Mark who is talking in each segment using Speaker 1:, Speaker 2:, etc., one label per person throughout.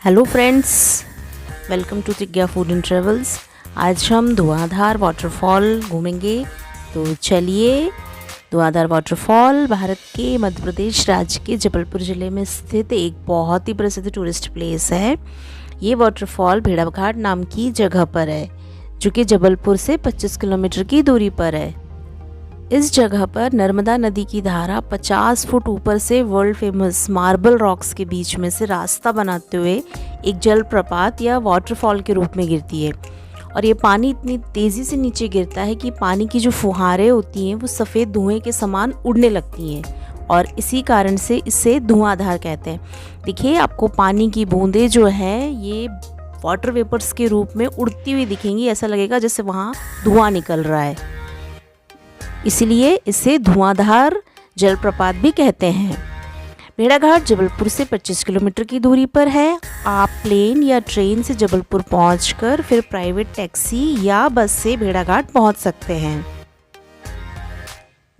Speaker 1: Hello friends, welcome to Tigya food and travels. आज हम धुआंधार waterfall घूमेंगे। तो चलिए। धुआंधार वाटरफॉल भारत के मध्य प्रदेश राज्य के जबलपुर ज़िले में स्थित एक बहुत ही प्रसिद्ध टूरिस्ट प्लेस है। ये वाटरफॉल भेड़ाघाट नाम की जगह पर है, जो कि जबलपुर से 25 किलोमीटर की दूरी पर है। इस जगह पर नर्मदा नदी की धारा 50 फुट ऊपर से वर्ल्ड फेमस मार्बल रॉक्स के बीच में से रास्ता बनाते हुए एक जलप्रपात या वाटरफॉल के रूप में गिरती है। और ये पानी इतनी तेज़ी से नीचे गिरता है कि पानी की जो फुहारें होती हैं वो सफ़ेद धुएं के समान उड़ने लगती हैं, और इसी कारण से इसे धुआंधार कहते हैं। देखिए, आपको पानी की बूंदें जो हैं ये वाटर वेपर्स के रूप में उड़ती हुई दिखेंगी। ऐसा लगेगा जैसे वहाँ धुआं निकल रहा है, इसलिए इसे धुआंधार जलप्रपात भी कहते हैं। भेड़ाघाट जबलपुर से 25 किलोमीटर की दूरी पर है। आप प्लेन या ट्रेन से जबलपुर पहुंचकर फिर प्राइवेट टैक्सी या बस से भेड़ाघाट पहुंच सकते हैं।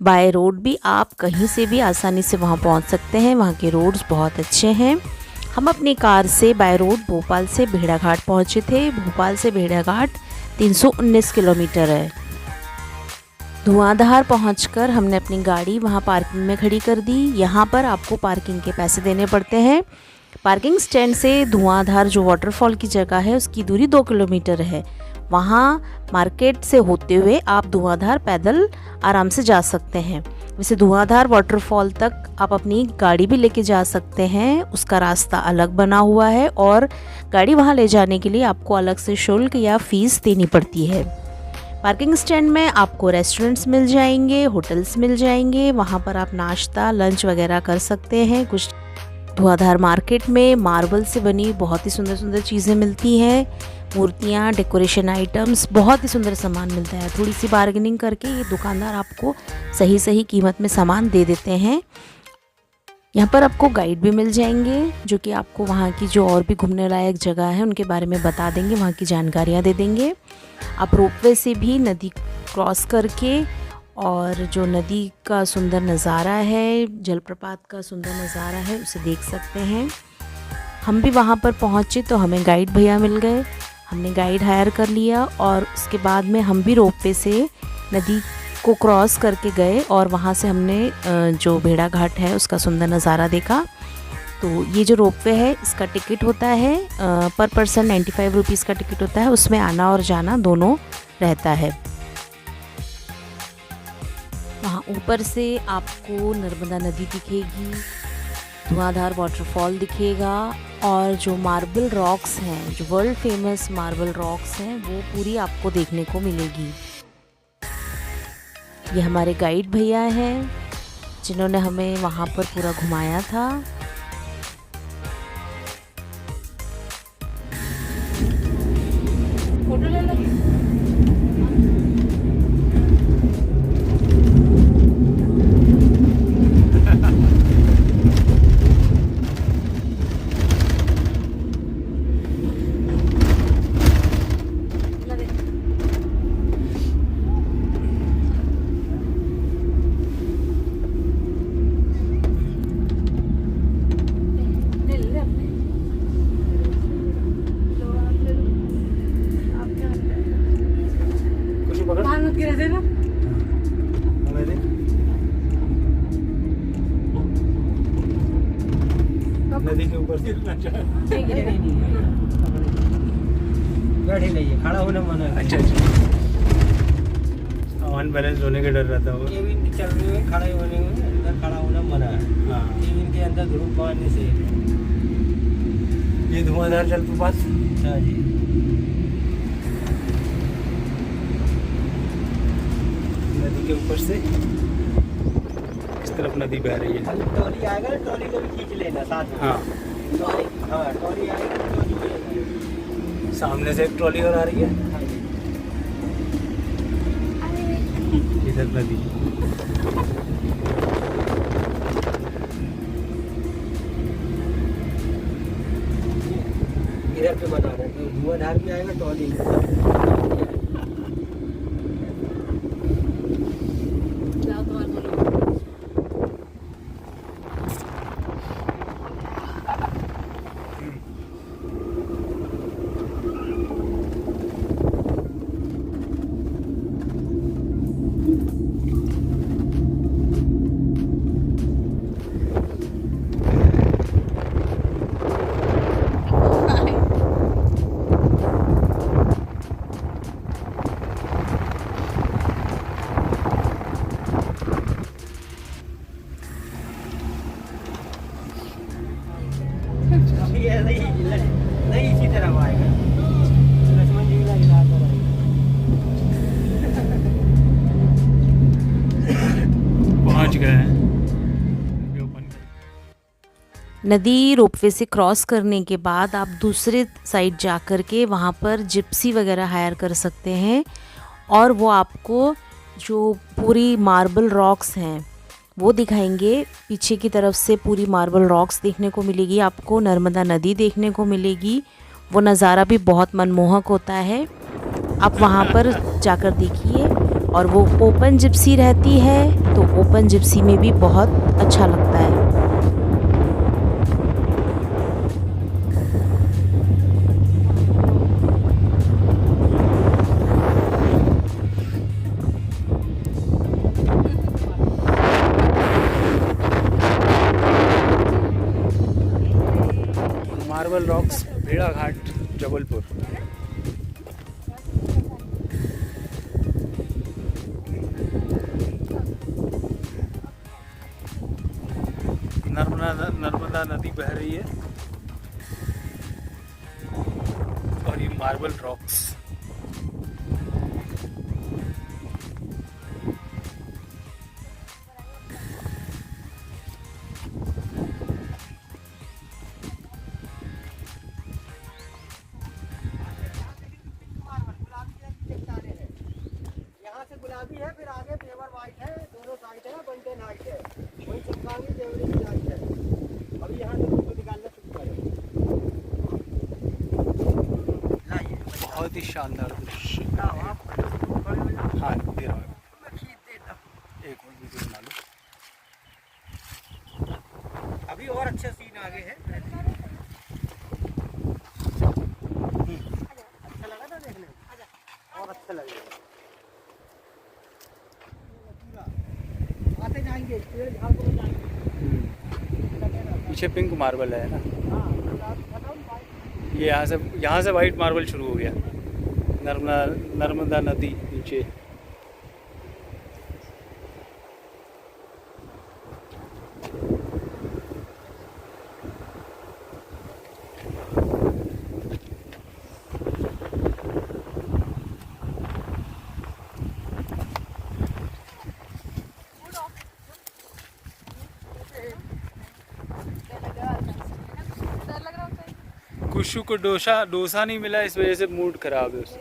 Speaker 1: बाय रोड भी आप कहीं से भी आसानी से वहां पहुंच सकते हैं। वहां के रोड्स बहुत अच्छे हैं। हम अपनी कार से बाय रोड भोपाल से भेड़ाघाट पहुंचे थे। भोपाल से भेड़ाघाट 319 किलोमीटर है। धुआंधार पहुंचकर हमने अपनी गाड़ी वहां पार्किंग में खड़ी कर दी। यहां पर आपको पार्किंग के पैसे देने पड़ते हैं। पार्किंग स्टैंड से धुआंधार जो वाटरफॉल की जगह है उसकी दूरी 2 किलोमीटर है। वहां मार्केट से होते हुए आप धुआंधार पैदल आराम से जा सकते हैं। वैसे धुआंधार वाटरफॉल तक आप अपनी गाड़ी भी लेके जा सकते हैं। उसका रास्ता अलग बना हुआ है और गाड़ी वहां ले जाने के लिए आपको अलग से शुल्क या फीस देनी पड़ती है। पार्किंग स्टैंड में आपको रेस्टोरेंट्स मिल जाएंगे, होटल्स मिल जाएंगे। वहाँ पर आप नाश्ता लंच वगैरह कर सकते हैं। कुछ धुआंधार मार्केट में मार्बल से बनी बहुत ही सुंदर सुंदर चीज़ें मिलती हैं। मूर्तियाँ, डेकोरेशन आइटम्स, बहुत ही सुंदर सामान मिलता है। थोड़ी सी बार्गेनिंग करके ये दुकानदार आपको सही सही कीमत में सामान दे देते हैं। यहाँ पर आपको गाइड भी मिल जाएंगे, जो कि आपको वहाँ की जो और भी घूमने लायक जगह है उनके बारे में बता देंगे, वहाँ की जानकारियाँ दे देंगे। आप रोपवे से भी नदी क्रॉस करके और जो नदी का सुंदर नज़ारा है, जलप्रपात का सुंदर नज़ारा है, उसे देख सकते हैं। हम भी वहाँ पर पहुँचे तो हमें गाइड भैया मिल गए। हमने गाइड हायर कर लिया और उसके बाद में हम भी रोपवे से नदी को क्रॉस करके गए और वहाँ से हमने जो भेड़ाघाट है उसका सुंदर नज़ारा देखा। तो ये जो रोपवे है इसका टिकट होता है पर पर्सन 95 रुपीज़ का टिकट होता है। उसमें आना और जाना दोनों रहता है। वहाँ ऊपर से आपको नर्मदा नदी दिखेगी, धुआंधार वाटरफॉल दिखेगा और जो मार्बल रॉक्स हैं, जो वर्ल्ड फेमस मार्बल रॉक्स हैं, वो पूरी आपको देखने को मिलेगी। ये हमारे गाइड भैया हैं जिन्होंने हमें वहाँ पर पूरा घुमाया था। फोटो ले लो।
Speaker 2: नदी के ऊपर से
Speaker 3: बैठे नहीं, खड़ा होना मना है।
Speaker 2: अच्छा अनबैलेंस होने का डर रहता होगा।
Speaker 3: केबिन चल रही है, खड़े होने में अंदर खड़ा होना मना है।
Speaker 2: हाँ,
Speaker 3: केबिन के अंदर धूप पानी से।
Speaker 2: ये धुआंधार जलप्रपात।
Speaker 3: हाँ जी,
Speaker 2: नदी के ऊपर से इस तरफ नदी बह रही है।
Speaker 3: ट्रॉली आएगा ना, ट्रॉली को भी खींच लेना साथ में।
Speaker 2: हाँ,
Speaker 3: ट्रॉली, हाँ ट्रॉली आएगा, ट्रॉली को लेना।
Speaker 2: सामने से एक ट्रॉली और आ रही है।
Speaker 3: हाँ जी,
Speaker 2: इधर नदी।
Speaker 3: इधर पे बना रहे हैं, धुआंधार भी आएगा, ट्रॉली। नहीं इसी तरह वो आएगा। लक्ष्मण जी का इलाज हो रहा है।
Speaker 2: पहुंच गए हैं।
Speaker 1: नदी रोपवे से क्रॉस करने के बाद आप दूसरे साइड जा कर के वहाँ पर जिप्सी वगैरह हायर कर सकते हैं और वो आपको जो पूरी मार्बल रॉक्स हैं वो दिखाएंगे। पीछे की तरफ से पूरी मार्बल रॉक्स देखने को मिलेगी आपको, नर्मदा नदी देखने को मिलेगी। वो नज़ारा भी बहुत मनमोहक होता है, आप वहाँ पर जाकर देखिए। और वो ओपन जिप्सी रहती है तो ओपन जिप्सी में भी बहुत अच्छा लगता है।
Speaker 2: मार्बल रॉक्स, भेड़ाघाट, जबलपुर। नर्मदा नदी बह रही है और ये मार्बल रॉक्स।
Speaker 3: गुलाबी है, फिर आगे पेवर वाइट है, दोनों साइड है, बंटन हाइट है, वही चिपकाएंगे जेवरी की लाइट है। अभी यहाँ से तुमको निकालना शुरू करें।
Speaker 2: बहुत ही शानदार दृश्य। हाँ दे रहा हूँ, एक और वीडियो बना लो।
Speaker 3: अभी और अच्छा सीन आगे है। अच्छा लगा था देखने में, और अच्छा लगेगा। आते जाएंगे,
Speaker 2: पीछे पिंक मार्बल है ना, ये यहाँ से वाइट मार्बल शुरू हो गया। नर्मदा नदी नीचे। कुशु को डोसा नहीं मिला, इस वजह से मूड खराब है उसका।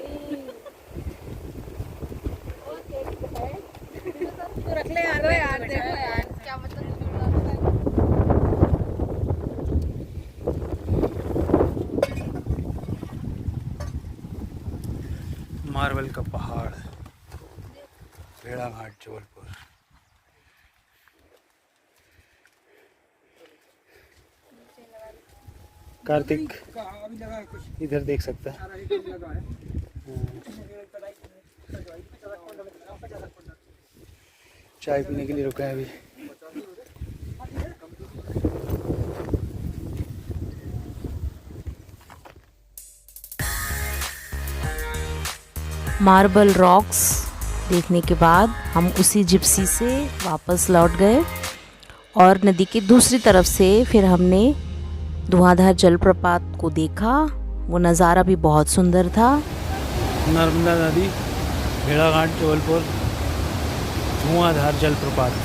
Speaker 4: तो रख ले यार, देखो यार क्या मतलब।
Speaker 2: मार्बल का पहाड़, भेड़ाघाट, जबलपुर। कार्तिक इधर देख सकता है। चाय पीने के लिए रुका है अभी।
Speaker 1: मार्बल रॉक्स देखने के बाद हम उसी जिप्सी से वापस लौट गए और नदी के दूसरी तरफ से फिर हमने धुआंधार जलप्रपात को देखा। वो नज़ारा भी बहुत सुंदर था।
Speaker 2: नर्मदा नदी, भेड़ाघाट, जबलपुर, धुआंधार जलप्रपात।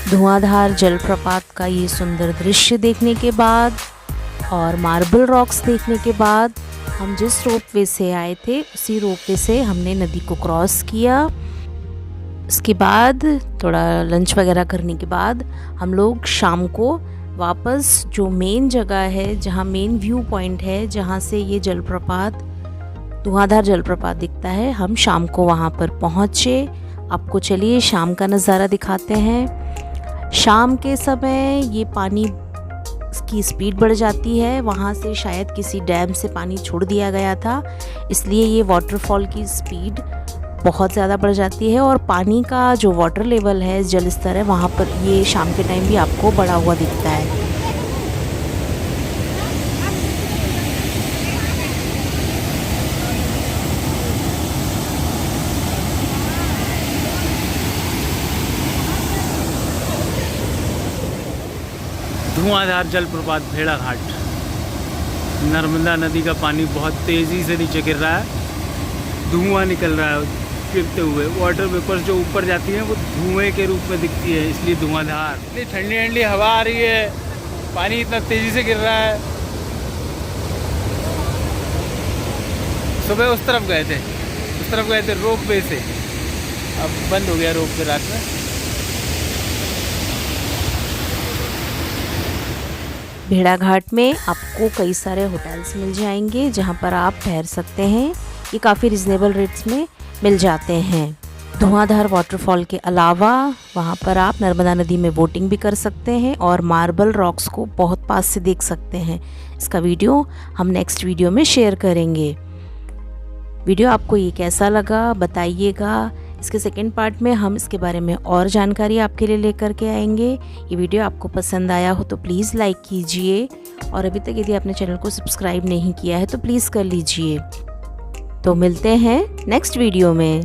Speaker 1: धुआंधार जलप्रपात का ये सुंदर दृश्य देखने के बाद और मार्बल रॉक्स देखने के बाद हम जिस रोपवे से आए थे उसी रोपवे से हमने नदी को क्रॉस किया। उसके बाद थोड़ा लंच वगैरह करने के बाद हम लोग शाम को वापस जो मेन जगह है, जहाँ मेन व्यू पॉइंट है, जहाँ से ये जलप्रपात, धुआंधार जलप्रपात दिखता है, हम शाम को वहाँ पर पहुँचे। आपको चलिए शाम का नज़ारा दिखाते हैं। शाम के समय ये पानी की स्पीड बढ़ जाती है, वहाँ से शायद किसी डैम से पानी छोड़ दिया गया था, इसलिए ये वाटरफॉल की स्पीड बहुत ज़्यादा बढ़ जाती है और पानी का जो वाटर लेवल है, जल स्तर है, वहाँ पर ये शाम के टाइम भी आपको बढ़ा हुआ दिखता है।
Speaker 2: धुआंधार जलप्रपात भेड़ाघाट। नर्मदा नदी का पानी बहुत तेज़ी से नीचे गिर रहा है, धुआं निकल रहा है गिरते हुए। वाटर वेपर्स जो ऊपर जाती हैं वो धुएं के रूप में दिखती है, इसलिए धुआंधार। इतनी ठंडी ठंडी हवा आ रही है, पानी इतना तेज़ी से गिर रहा है। सुबह उस तरफ गए थे रोपवे से, अब बंद हो गया रोपवे रात में।
Speaker 1: भेड़ाघाट में आपको कई सारे होटल्स मिल जाएंगे जहां पर आप ठहर सकते हैं। ये काफ़ी रिजनेबल रेट्स में मिल जाते हैं। धुआंधार वाटरफॉल के अलावा वहां पर आप नर्मदा नदी में बोटिंग भी कर सकते हैं और मार्बल रॉक्स को बहुत पास से देख सकते हैं। इसका वीडियो हम नेक्स्ट वीडियो में शेयर करेंगे। वीडियो आपको ये कैसा लगा बताइएगा। इसके सेकंड पार्ट में हम इसके बारे में और जानकारी आपके लिए लेकर के आएंगे। ये वीडियो आपको पसंद आया हो तो प्लीज़ लाइक कीजिए और अभी तक यदि आपने चैनल को सब्सक्राइब नहीं किया है तो प्लीज़ कर लीजिए। तो मिलते हैं नेक्स्ट वीडियो में।